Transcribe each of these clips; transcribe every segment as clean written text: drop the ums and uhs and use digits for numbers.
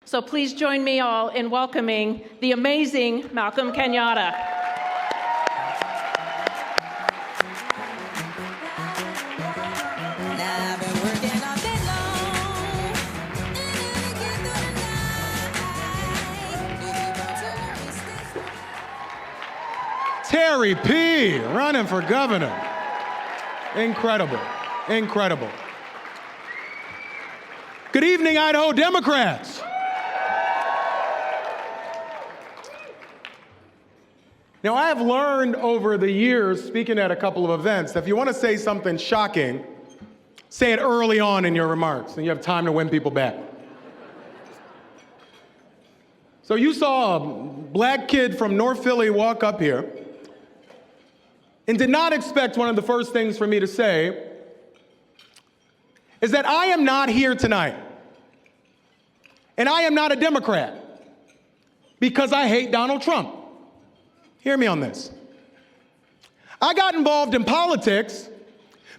So please join me all in welcoming the amazing Malcolm Kenyatta. Terry P. running for governor. Incredible, incredible. Good evening, Idaho Democrats. Now, I have learned over the years, speaking at a couple of events, that if you want to say something shocking, say it early on in your remarks, and you have time to win people back. So you saw a black kid from North Philly walk up here and did not expect one of the first things for me to say is that I am not here tonight, and I am not a Democrat because I hate Donald Trump. Hear me on this. I got involved in politics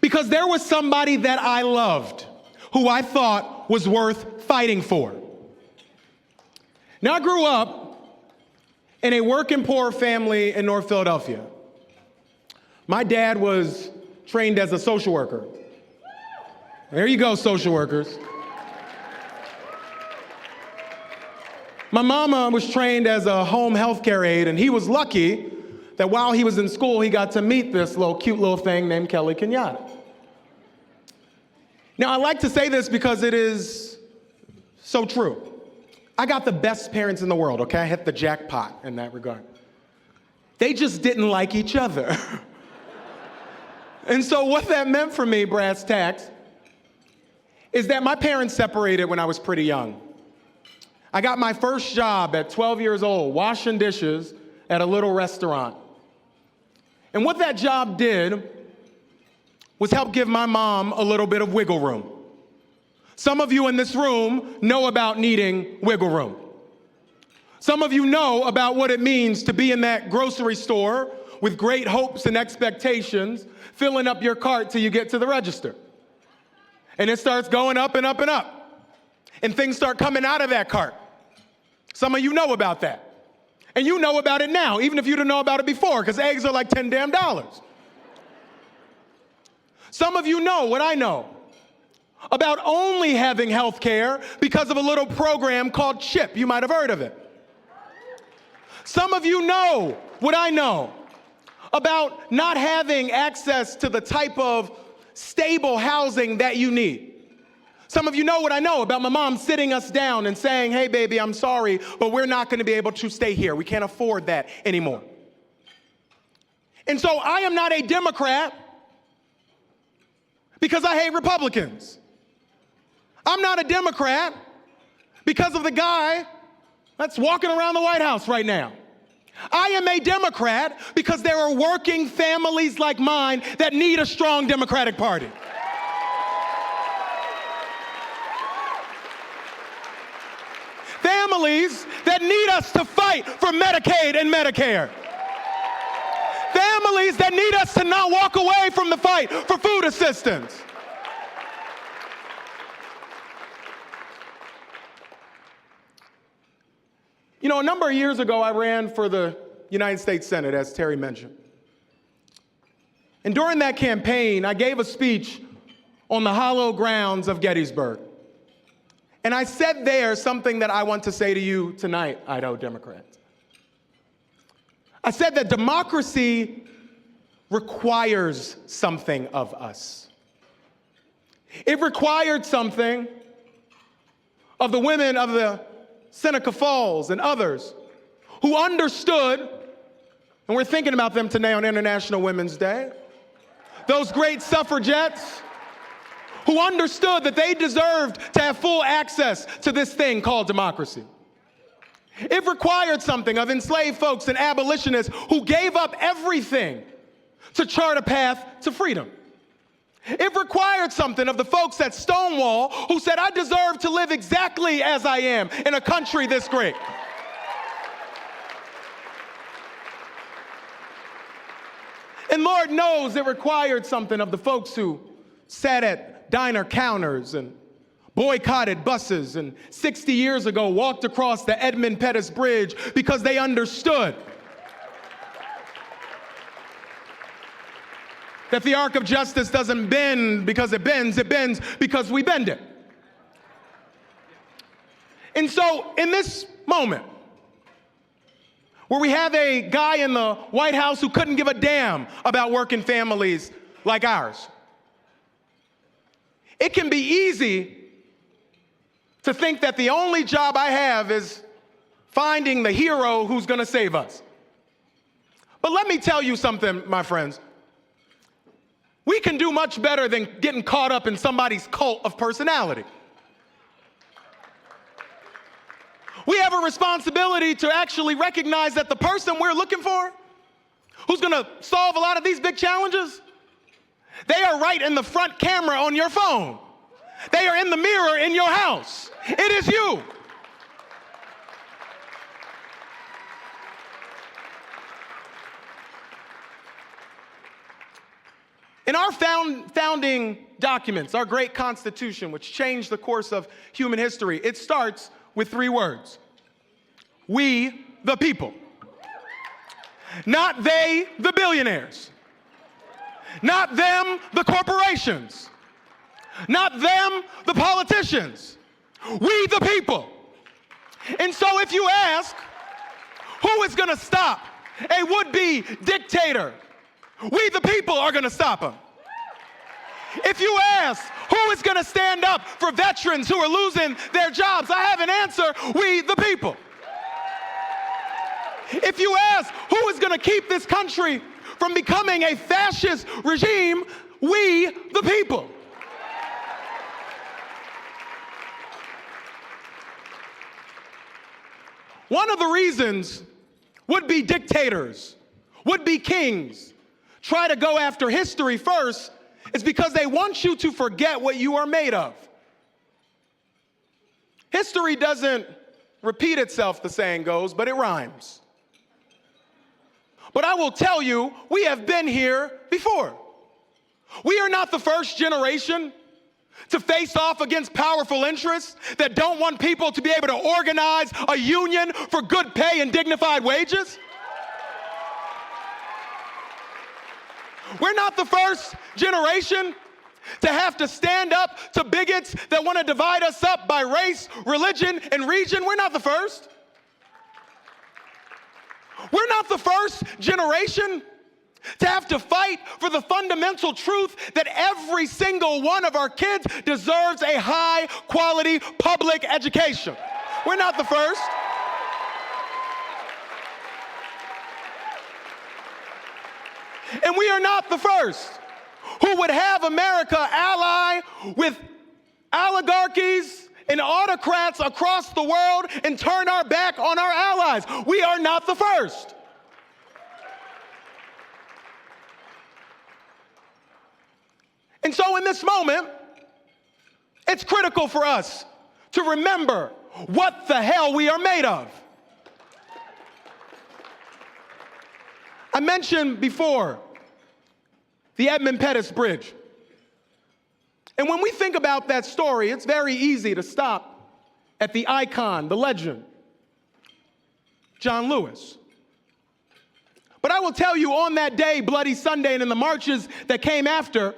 because there was somebody that I loved, who I thought was worth fighting for. Now, I grew up in a working poor family in North Philadelphia. My dad was trained as a social worker. There you go, social workers. My mama was trained as a home health care aide, and he was lucky that while he was in school, he got to meet this cute little thing named Kelly Kenyatta. Now, I like to say this because it is so true. I got the best parents in the world, okay? I hit the jackpot in that regard. They just didn't like each other. And so what that meant for me, brass tacks, is that my parents separated when I was pretty young. I got my first job at 12 years old, washing dishes at a little restaurant. And what that job did was help give my mom a little bit of wiggle room. Some of you in this room know about needing wiggle room. Some of you know about what it means to be in that grocery store with great hopes and expectations, filling up your cart till you get to the register. And it starts going up and up and up. And things start coming out of that cart. Some of you know about that. And you know about it now, even if you didn't know about it before, because eggs are like $10 damn. Some of you know what I know about only having health care because of a little program called CHIP. You might have heard of it. Some of you know what I know about not having access to the type of stable housing that you need. Some of you know what I know about my mom sitting us down and saying, hey, baby, I'm sorry, but we're not going to be able to stay here. We can't afford that anymore. And so I am not a Democrat because I hate Republicans. I'm not a Democrat because of the guy that's walking around the White House right now. I am a Democrat because there are working families like mine that need a strong Democratic Party. Families that need us to fight for Medicaid and Medicare. Families that need us to not walk away from the fight for food assistance. You know, a number of years ago, I ran for the United States Senate, as Terry mentioned. And during that campaign, I gave a speech on the hallowed grounds of Gettysburg. And I said there something that I want to say to you tonight, Idaho Democrats. I said that democracy requires something of us. It required something of the women of the Seneca Falls and others who understood, and we're thinking about them today on International Women's Day, those great suffragettes who understood that they deserved to have full access to this thing called democracy. It required something of enslaved folks and abolitionists who gave up everything to chart a path to freedom. It required something of the folks at Stonewall who said, I deserve to live exactly as I am in a country this great. And Lord knows it required something of the folks who sat at diner counters and boycotted buses and 60 years ago walked across the Edmund Pettus Bridge because they understood that the arc of justice doesn't bend because it bends because we bend it. And so in this moment, where we have a guy in the White House who couldn't give a damn about working families like ours, it can be easy to think that the only job I have is finding the hero who's going to save us. But let me tell you something, my friends. We can do much better than getting caught up in somebody's cult of personality. We have a responsibility to actually recognize that the person we're looking for, who's going to solve a lot of these big challenges, they are right in the front camera on your phone. They are in the mirror in your house. It is you. In our founding documents, our great Constitution, which changed the course of human history, it starts with 3 words. We, the people. Not they, the billionaires. Not them, the corporations. Not them, the politicians. We, the people. And so if you ask, who is going to stop a would-be dictator? We, the people, are going to stop him. If you ask, who is going to stand up for veterans who are losing their jobs? I have an answer. We, the people. If you ask, who is going to keep this country from becoming a fascist regime? We, the people. One of the reasons would-be dictators, would-be kings, try to go after history first is because they want you to forget what you are made of. History doesn't repeat itself, the saying goes, but it rhymes. But I will tell you, we have been here before. We are not the first generation to face off against powerful interests that don't want people to be able to organize a union for good pay and dignified wages. We're not the first generation to have to stand up to bigots that want to divide us up by race, religion, and region. We're not the first. We're not the first generation to have to fight for the fundamental truth that every single one of our kids deserves a high-quality public education. We're not the first. And we are not the first who would have America ally with oligarchies and autocrats across the world and turn our back on our allies. We are not the first. And so in this moment, it's critical for us to remember what the hell we are made of. I mentioned before the Edmund Pettus Bridge. And when we think about that story, it's very easy to stop at the icon, the legend, John Lewis. But I will tell you, on that day, Bloody Sunday, and in the marches that came after,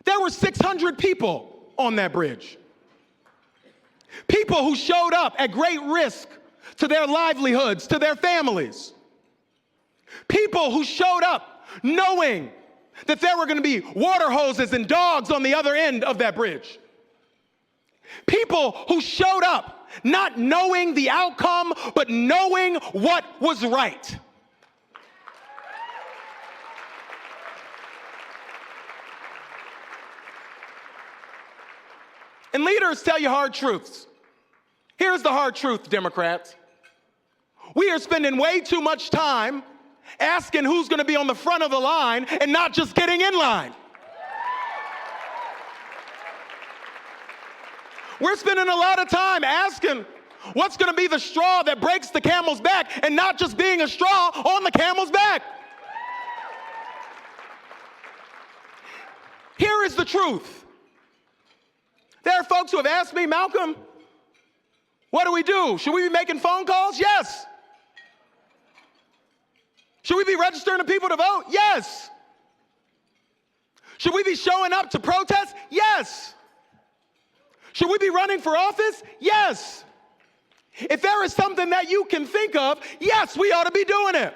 there were 600 people on that bridge. People who showed up at great risk to their livelihoods, to their families. People who showed up knowing that there were going to be water hoses and dogs on the other end of that bridge. People who showed up not knowing the outcome, but knowing what was right. And leaders tell you hard truths. Here's the hard truth, Democrats. We are spending way too much time asking who's going to be on the front of the line and not just getting in line. We're spending a lot of time asking what's going to be the straw that breaks the camel's back and not just being a straw on the camel's back. Here is the truth. There are folks who have asked me, Malcolm, what do we do? Should we be making phone calls? Yes. Should we be registering the people to vote? Yes. Should we be showing up to protest? Yes. Should we be running for office? Yes. If there is something that you can think of, yes, we ought to be doing it.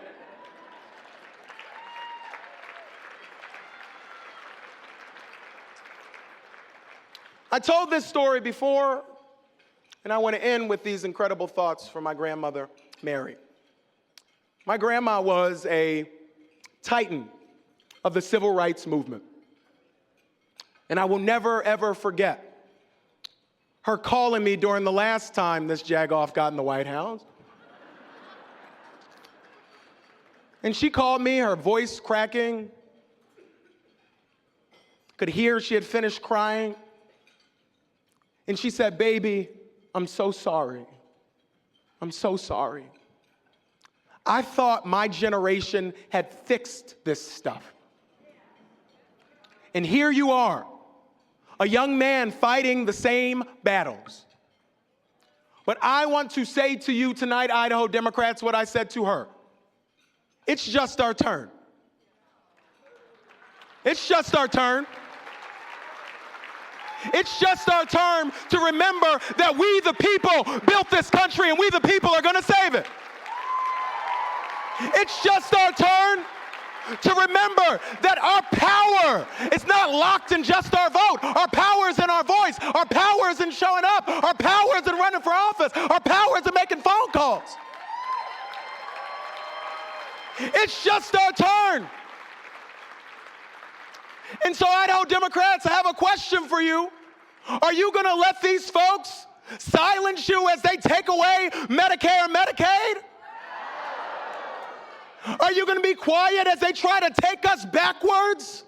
I told this story before, and I want to end with these incredible thoughts from my grandmother, Mary. My grandma was a titan of the civil rights movement. And I will never, ever forget her calling me during the last time this jagoff got in the White House. And she called me, her voice cracking. Could hear she had finished crying. And she said, baby, I'm so sorry. I'm so sorry. I thought my generation had fixed this stuff. And here you are, a young man fighting the same battles. But I want to say to you tonight, Idaho Democrats, what I said to her. It's just our turn. It's just our turn. It's just our turn to remember that we the people built this country and we the people are going to save it. It's just our turn to remember that our power is not locked in just our vote. Our power is in our voice. Our power is in showing up. Our power is in running for office. Our power is in making phone calls. It's just our turn. And so, Idaho Democrats, I have a question for you. Are you going to let these folks silence you as they take away Medicare and Medicaid? Are you going to be quiet as they try to take us backwards?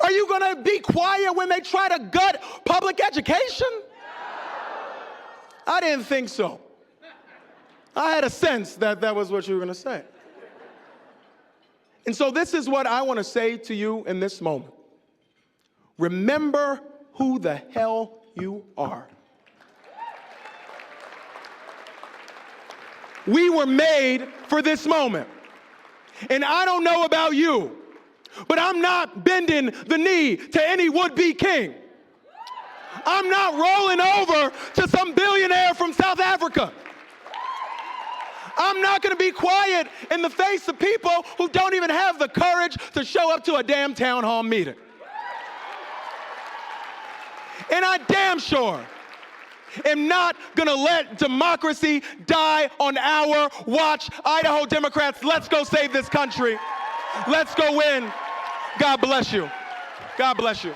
Are you going to be quiet when they try to gut public education? I didn't think so. I had a sense that that was what you were going to say. And so this is what I want to say to you in this moment. Remember who the hell you are. We were made for this moment. And I don't know about you, but I'm not bending the knee to any would-be king. I'm not rolling over to some billionaire from South Africa. I'm not going to be quiet in the face of people who don't even have the courage to show up to a damn town hall meeting. And I damn sure am not going to let democracy die on our watch. Idaho Democrats, let's go save this country. Let's go win. God bless you. God bless you.